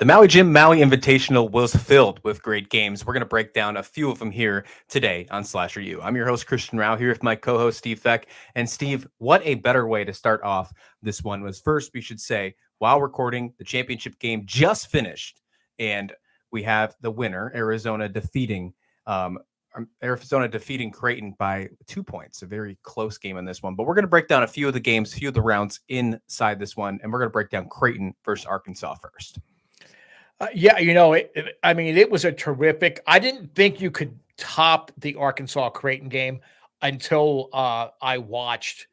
The Maui Jim Maui Invitational was filled with great games. We're going to break down a few of them here today on Slasher U. I'm your host, Christian Rao, here with my co host, Steve Feck. And Steve, what a better way to start off this one was first, we should say, while recording, the championship game just finished. And we have the winner, um, Arizona defeating Creighton by 2 points. A very close game in this one. But we're going to break down a few of the games, a few of the rounds inside this one. And we're going to break down Creighton versus Arkansas first. It was a terrific. I didn't think you could top the Arkansas Creighton game until I watched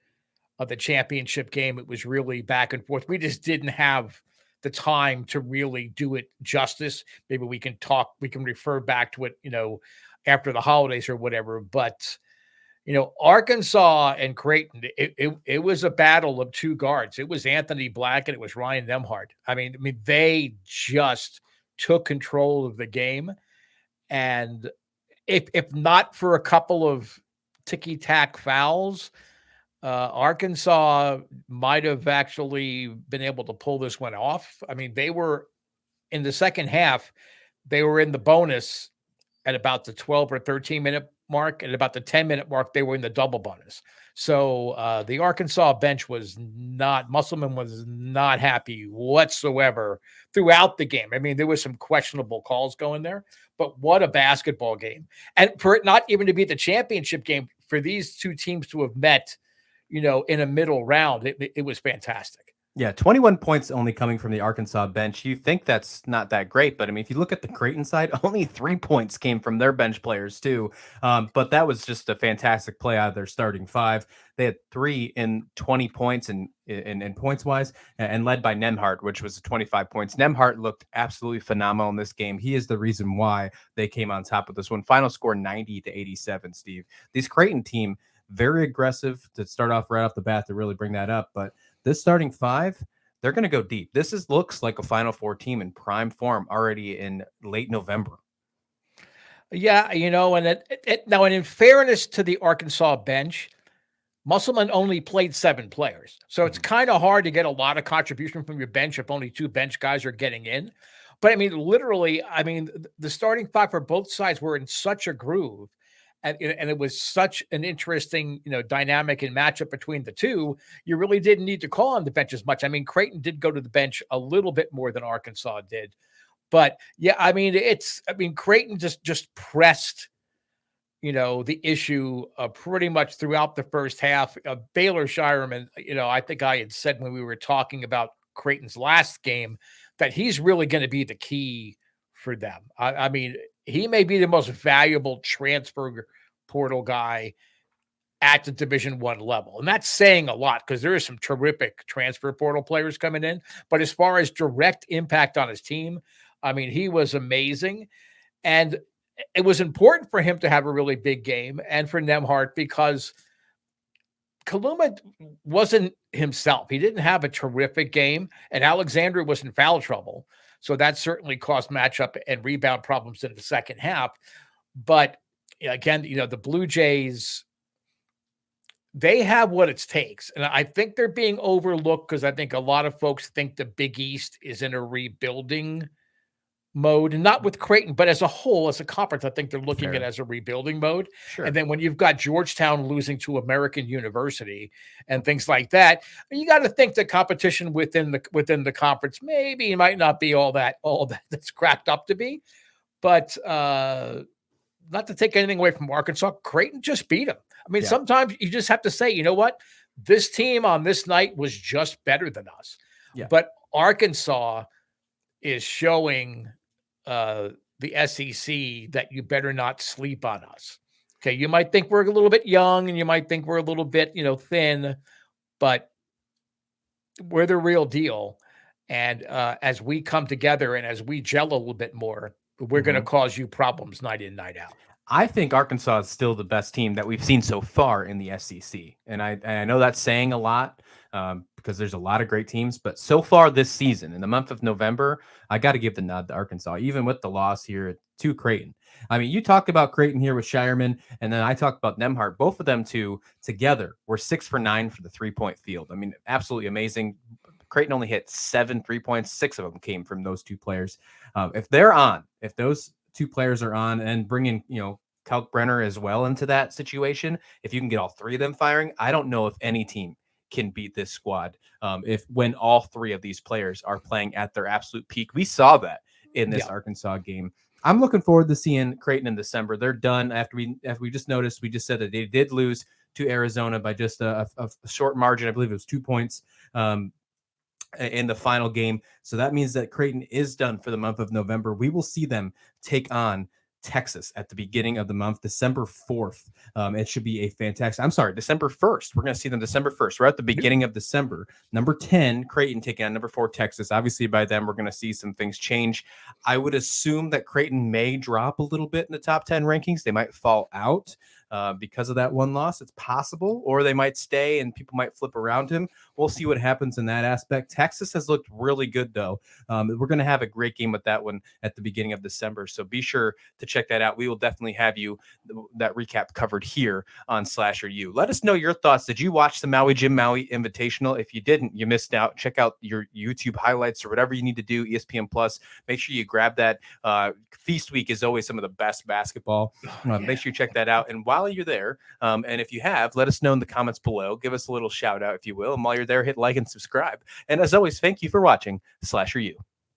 the championship game. It was really back and forth. We just didn't have the time to really do it justice. Maybe we can refer back to it, after the holidays or whatever. But Arkansas and Creighton, it was a battle of two guards. It was Anthony Black and it was Ryan Nemhart. They just took control of the game. And if not for a couple of ticky-tack fouls, Arkansas might have actually been able to pull this one off. They were in the second half, they were in the bonus at about the 12 or 13 minute mark. At about the 10-minute mark, they were in the double bonus. So the Arkansas bench Musselman was not happy whatsoever throughout the game. There was some questionable calls going there, but what a basketball game. And for it not even to be the championship game, for these two teams to have met, in a middle round, it was fantastic. Yeah, 21 points only coming from the Arkansas bench. You think that's not that great, but if you look at the Creighton side, only 3 points came from their bench players too. But that was just a fantastic play out of their starting five. They had 3 in 20 points and in points wise, and led by Nemhart, which was 25 points. Nemhart looked absolutely phenomenal in this game. He is the reason why they came on top of this one. Final score 90-87. Steve, this Creighton team very aggressive to start off right off the bat to really bring that up, but this starting five, they're going to go deep. This looks like a Final Four team in prime form already in late November. Yeah, and in fairness to the Arkansas bench, Musselman only played 7 players. So it's kind of hard to get a lot of contribution from your bench if only 2 bench guys are getting in. But literally, the starting five for both sides were in such a groove. And it was such an interesting, dynamic and matchup between the two. You really didn't need to call on the bench as much. Creighton did go to the bench a little bit more than Arkansas did. But yeah, Creighton just pressed, the issue pretty much throughout the first half. Baylor Shireman, I think I had said when we were talking about Creighton's last game that he's really going to be the key for them. He may be the most valuable transfer portal guy at the Division I level. And that's saying a lot because there are some terrific transfer portal players coming in. But as far as direct impact on his team, he was amazing. And it was important for him to have a really big game and for Nemhart because Kaluma wasn't himself. He didn't have a terrific game, and Alexander was in foul trouble. So that certainly caused matchup and rebound problems in the second half. But again, the Blue Jays, they have what it takes. And I think they're being overlooked because I think a lot of folks think the Big East is in a rebuilding mode, and not with Creighton, but as a whole, as a conference, I think they're looking at it as a rebuilding mode. Sure. And then when you've got Georgetown losing to American University and things like that, you got to think the competition within the conference maybe might not be all that that's cracked up to be. But not to take anything away from Arkansas, Creighton just beat them. Sometimes you just have to say, you know what, this team on this night was just better than us. Yeah. But Arkansas is showing the SEC that you better not sleep on us. Okay, you might think we're a little bit young and you might think we're a little bit, thin, but we're the real deal. And as we come together and as we gel a little bit more, we're going to cause you problems night in, night out. I think Arkansas is still the best team that we've seen so far in the SEC. And I know that's saying a lot because there's a lot of great teams. But so far this season, in the month of November, I got to give the nod to Arkansas, even with the loss here to Creighton. You talked about Creighton here with Shireman, and then I talked about Nemhart. Both of them two together were 6 for 9 for the 3-point field. Absolutely amazing. Creighton only hit 7 3 points. 6 of them came from those two players. If they're on, if those two players are on, and bringing, Kalkbrenner as well into that situation, if you can get all three of them firing, I don't know if any team can beat this squad. If when all three of these players are playing at their absolute peak. We saw that in this Arkansas game. I'm looking forward to seeing Creighton in December. They're done after we just noticed. We just said that they did lose to Arizona by just a short margin. I believe it was 2 points in the final game. So that means that Creighton is done for the month of November. We will see them take on Texas at the beginning of the month, December 4th. It should be a fantastic. I'm sorry, December 1st. We're going to see them December 1st. We're at the beginning of December. Number 10, Creighton taking on number 4, Texas. Obviously, by then, we're going to see some things change. I would assume that Creighton may drop a little bit in the top 10 rankings. They might fall out because of that one loss. It's possible, or they might stay and people might flip around him. We'll see what happens in that aspect. Texas has looked really good, though. We're going to have a great game with that one at the beginning of December. So be sure to check that out. We will definitely have you that recap covered here on SlasherU. Let us know your thoughts. Did you watch the Maui Jim Maui Invitational? If you didn't, you missed out. Check out your YouTube highlights or whatever you need to do. ESPN Plus. Make sure you grab that. Feast Week is always some of the best basketball. Make sure you check that out. And while you're there, and if you have, let us know in the comments below. Give us a little shout out, if you will. And while you're there, hit like and subscribe. And as always, thank you for watching SlasherU.